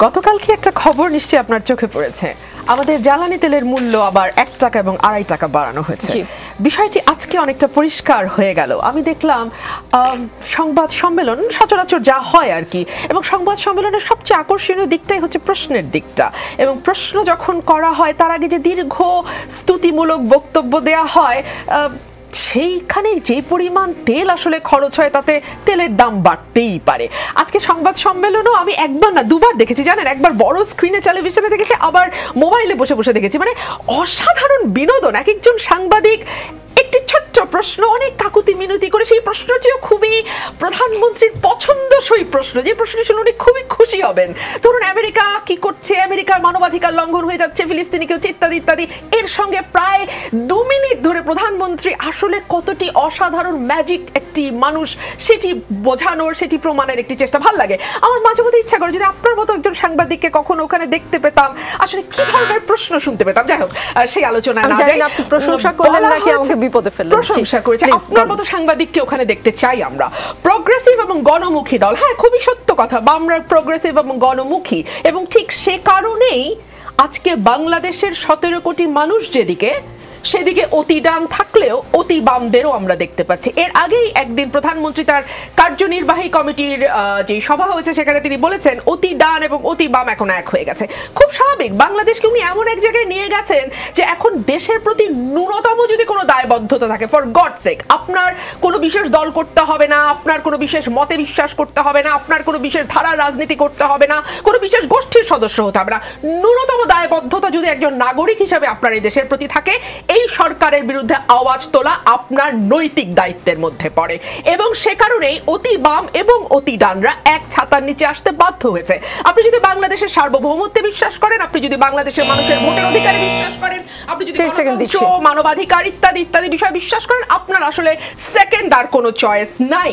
গতকালকে একটা খবর নিশ্চয়ই আপনার চোখে পড়েছে, আমাদের জ্বালানি তেলের মূল্য আবার 1 টাকা এবং 2.5 টাকা বাড়ানো হয়েছে। বিষয়টি আজকে অনেকটা পরিষ্কার হয়ে গেল। আমি দেখলাম সংবাদ সম্মেলন সচরাচর যা হয় আর কি, এবং সংবাদ সম্মেলনের সবচেয়ে আকর্ষণীয় দিকটাই হচ্ছে প্রশ্নের দিকটা, এবং প্রশ্ন যখন করা হয় তার আগে যে দীর্ঘ স্তুতিমূলক বক্তব্য দেয়া হয়, সেইখানে যে পরিমাণ তেল আসলে খরচ হয় তাতে তেলের দাম বাড়তেই পারে। আজকে সংবাদ সম্মেলনও আমি একবার না দুবার দেখেছি জানেন, একবার বড় স্ক্রিনে টেলিভিশনে দেখেছি, আবার মোবাইলে বসে বসে দেখেছি। মানে অসাধারণ বিনোদন। এক একজন সাংবাদিক একটি ছোট্ট প্রশ্ন অনেক কাকুতি মিনতি করে, সেই প্রশ্নটিও খুবই প্রধানমন্ত্রীর পছন্দসই প্রশ্ন, যে প্রশ্নটি শুনে উনি খুবই খুশি হবেন। ধরুন আমেরিকা কি করছে, আমেরিকার মানবাধিকার লঙ্ঘন হয়ে যাচ্ছে, ফিলিস্তিনি কেউ ইত্যাদি ইত্যাদি। এর সঙ্গে প্রায় 2 মিনিট ধরে প্রধানমন্ত্রী আসলে কতটি অসাধারণ ম্যাজিক একটি মানুষ সেটি বোঝানোর, সেটি প্রমাণের একটি চেষ্টা। ভাল লাগে আমার, মাঝে মধ্যে ইচ্ছা করে যদি আপনার মতো একজন সাংবাদিককে কখনো ওখানে দেখতে পেতাম, আসলে কি ধরনের প্রশ্ন শুনতে পেতাম। যাই হোক, সেই আলোচনা না যাই। আপনি প্রশংসা করলেন নাকি আমাকে বিপদে ফেললেন? প্রশংসা করেছে। আপনার মতো সাংবাদিককে ওখানে দেখতে চাই আমরা। প্রগ্রেসিভ এবং গণমুখী দল, হ্যাঁ খুবই সত্য কথা, আমরা প্রগ্রেসিভ এবং গণমুখী, এবং ঠিক সে কারণেই আজকে বাংলাদেশের 17 কোটি মানুষ যেদিকে, সেদিকে অতি ডান থাকলেও অতি বামদেরও আমরা দেখতে পাচ্ছি। এর আগেই একদিন প্রধানমন্ত্রী তার কার্যনির্বাহী কমিটির যে সভা হয়েছে সেখানে তিনি বলেছেন অতি ডান এবং অতি বাম এখন এক হয়ে গেছে। খুব স্বাভাবিক, বাংলাদেশকে উনি এমন এক জায়গায় নিয়ে গেছেন যে এখন দেশের প্রতি ন্যূনতম যদি কোনো দায়বদ্ধতা থাকে, ফর গড সেক, আপনার কোনো বিশেষ দল করতে হবে না, আপনার কোনো বিশেষ মতে বিশ্বাস করতে হবে না, আপনার কোনো বিশেষ ধারার রাজনীতি করতে হবে না, কোনো বিশেষ গোষ্ঠীর সদস্য হতে হবে না, ন্যূনতম দায়বদ্ধতা যদি একজন নাগরিক হিসেবে আপনার এই দেশের প্রতি থাকে, এই সরকারের বিরুদ্ধে আওয়াজ তোলা আপনার নৈতিক দায়িত্বের মধ্যে পড়ে। এবং সে কারণেই অতি বাম এবং অতি ডানরা এক ছাতার নিচে আসতে বাধ্য হয়েছে। আপনি যদি বাংলাদেশের সার্বভৌমত্বে বিশ্বাস করেন, আপনি যদি বাংলাদেশের মানুষের ভোটের অধিকারে বিশ্বাস করেন, আপনি যদি মানবাধিকার ইত্যাদি ইত্যাদি বিষয়ে বিশ্বাস করেন, আপনার আসলে সেকেন্ড আর কোনো চয়েস নাই।